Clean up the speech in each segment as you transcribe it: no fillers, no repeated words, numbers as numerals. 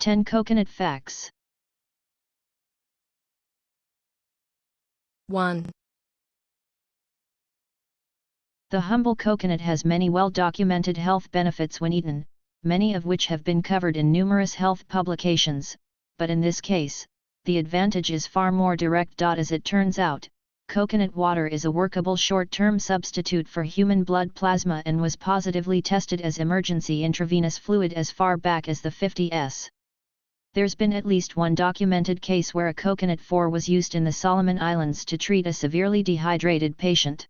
10 Coconut Facts. 1. The humble coconut has many well-documented health benefits when eaten, many of which have been covered in numerous health publications, but in this case, the advantage is far more direct. As it turns out, coconut water is a workable short-term substitute for human blood plasma and was positively tested as emergency intravenous fluid as far back as the 50s. There's been at least one documented case where a coconut 4 was used in the Solomon Islands to treat a severely dehydrated patient.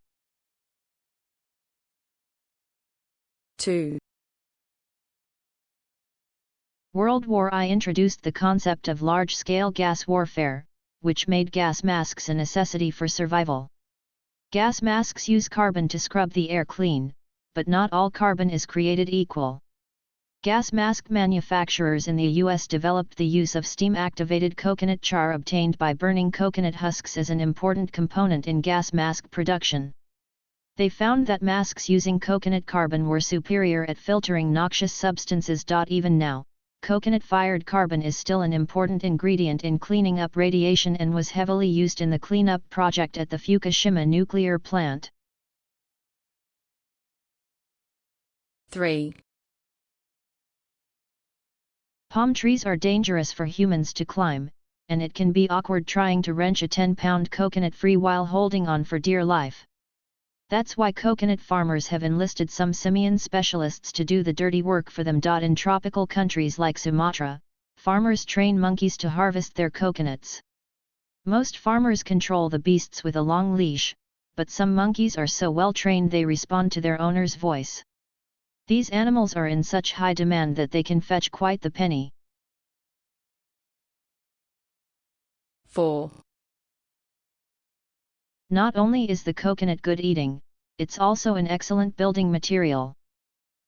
2. World War I introduced the concept of large-scale gas warfare, which made gas masks a necessity for survival. Gas masks use carbon to scrub the air clean, but not all carbon is created equal. Gas mask manufacturers in the US developed the use of steam-activated coconut char obtained by burning coconut husks as an important component in gas mask production. They found that masks using coconut carbon were superior at filtering noxious substances. Even now, coconut-fired carbon is still an important ingredient in cleaning up radiation and was heavily used in the cleanup project at the Fukushima nuclear plant. 3. Palm trees are dangerous for humans to climb, and it can be awkward trying to wrench a 10-pound coconut free while holding on for dear life. That's why coconut farmers have enlisted some simian specialists to do the dirty work for them. In tropical countries like Sumatra, farmers train monkeys to harvest their coconuts. Most farmers control the beasts with a long leash, but some monkeys are so well trained they respond to their owner's voice. These animals are in such high demand that they can fetch quite the penny. 4. Not only is the coconut good eating, it's also an excellent building material.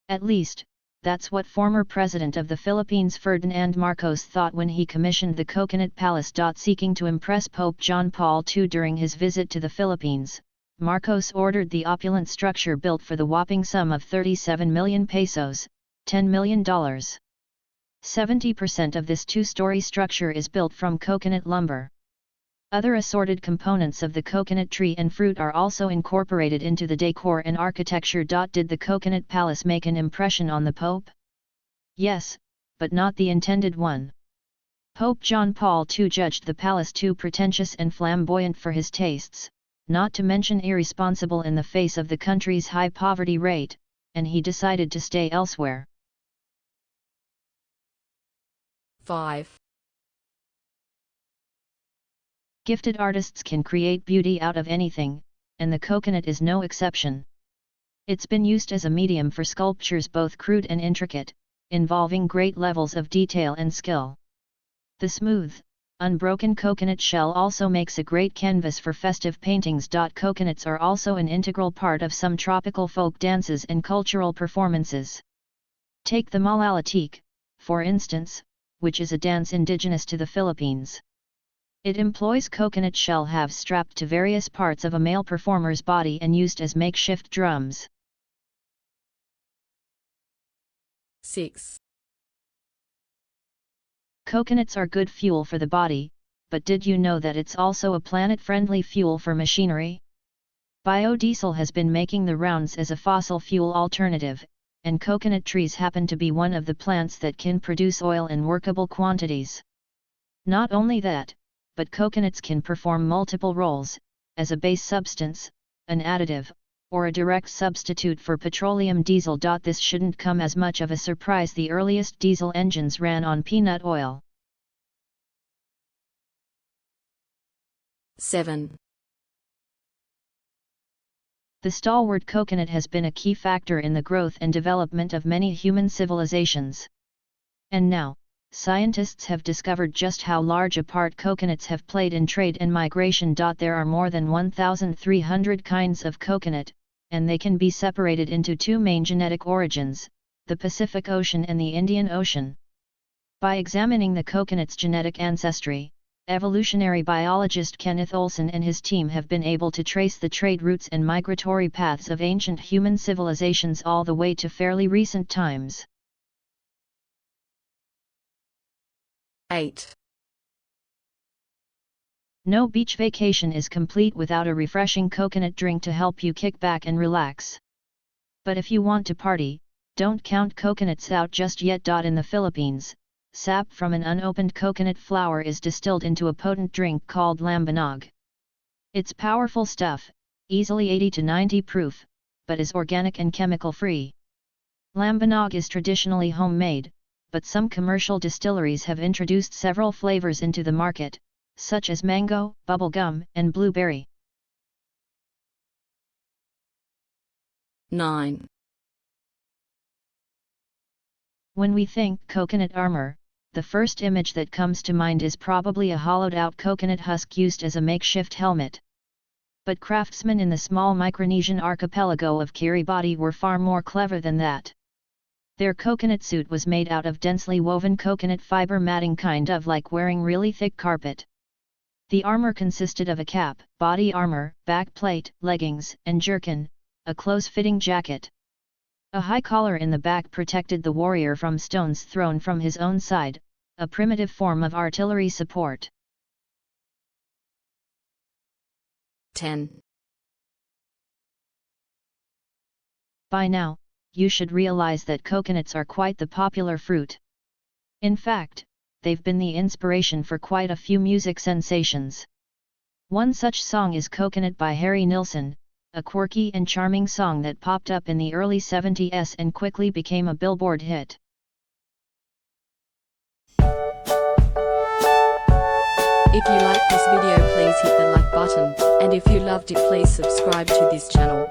At least, that's what former President of the Philippines Ferdinand Marcos thought when he commissioned the Coconut Palace. Seeking to impress Pope John Paul II during his visit to the Philippines, Marcos ordered the opulent structure built for the whopping sum of 37 million pesos, $10 million. 70% of this two-story structure is built from coconut lumber. Other assorted components of the coconut tree and fruit are also incorporated into the decor and architecture. Did the Coconut Palace make an impression on the Pope? Yes, but not the intended one. Pope John Paul II judged the palace too pretentious and flamboyant for his tastes, not to mention irresponsible in the face of the country's high poverty rate, and he decided to stay elsewhere. 5. Gifted artists can create beauty out of anything, and the coconut is no exception. It's been used as a medium for sculptures both crude and intricate, involving great levels of detail and skill. The smooth, unbroken coconut shell also makes a great canvas for festive paintings. Coconuts are also an integral part of some tropical folk dances and cultural performances. Take the Malalatik, for instance, which is a dance indigenous to the Philippines. It employs coconut shell halves strapped to various parts of a male performer's body and used as makeshift drums. 6. Coconuts are good fuel for the body, but did you know that it's also a planet-friendly fuel for machinery? Biodiesel has been making the rounds as a fossil fuel alternative, and coconut trees happen to be one of the plants that can produce oil in workable quantities. Not only that, but coconuts can perform multiple roles, as a base substance, an additive, or a direct substitute for petroleum diesel. This shouldn't come as much of a surprise. The earliest diesel engines ran on peanut oil. 7. The stalwart coconut has been a key factor in the growth and development of many human civilizations. And now, scientists have discovered just how large a part coconuts have played in trade and migration. There are more than 1,300 kinds of coconut, and they can be separated into two main genetic origins, the Pacific Ocean and the Indian Ocean. By examining the coconut's genetic ancestry, evolutionary biologist Kenneth Olson and his team have been able to trace the trade routes and migratory paths of ancient human civilizations all the way to fairly recent times. 8. No beach vacation is complete without a refreshing coconut drink to help you kick back and relax. But if you want to party, don't count coconuts out just yet. In the Philippines, sap from an unopened coconut flower is distilled into a potent drink called lambanog. It's powerful stuff, easily 80 to 90 proof, but is organic and chemical-free. Lambanog is traditionally homemade, but some commercial distilleries have introduced several flavors into the market, such as mango, bubblegum, and blueberry. 9. When we think coconut armor, the first image that comes to mind is probably a hollowed-out coconut husk used as a makeshift helmet. But craftsmen in the small Micronesian archipelago of Kiribati were far more clever than that. Their coconut suit was made out of densely woven coconut fiber matting, kind of like wearing really thick carpet. The armor consisted of a cap, body armor, backplate, leggings, and jerkin, a close-fitting jacket. A high collar in the back protected the warrior from stones thrown from his own side, a primitive form of artillery support. 10. By now, you should realize that coconuts are quite the popular fruit. In fact, they've been the inspiration for quite a few music sensations. One such song is Coconut by Harry Nilsson, a quirky and charming song that popped up in the early 70s and quickly became a Billboard hit. If you like this video, please hit the like button, and if you loved it, please subscribe to this channel.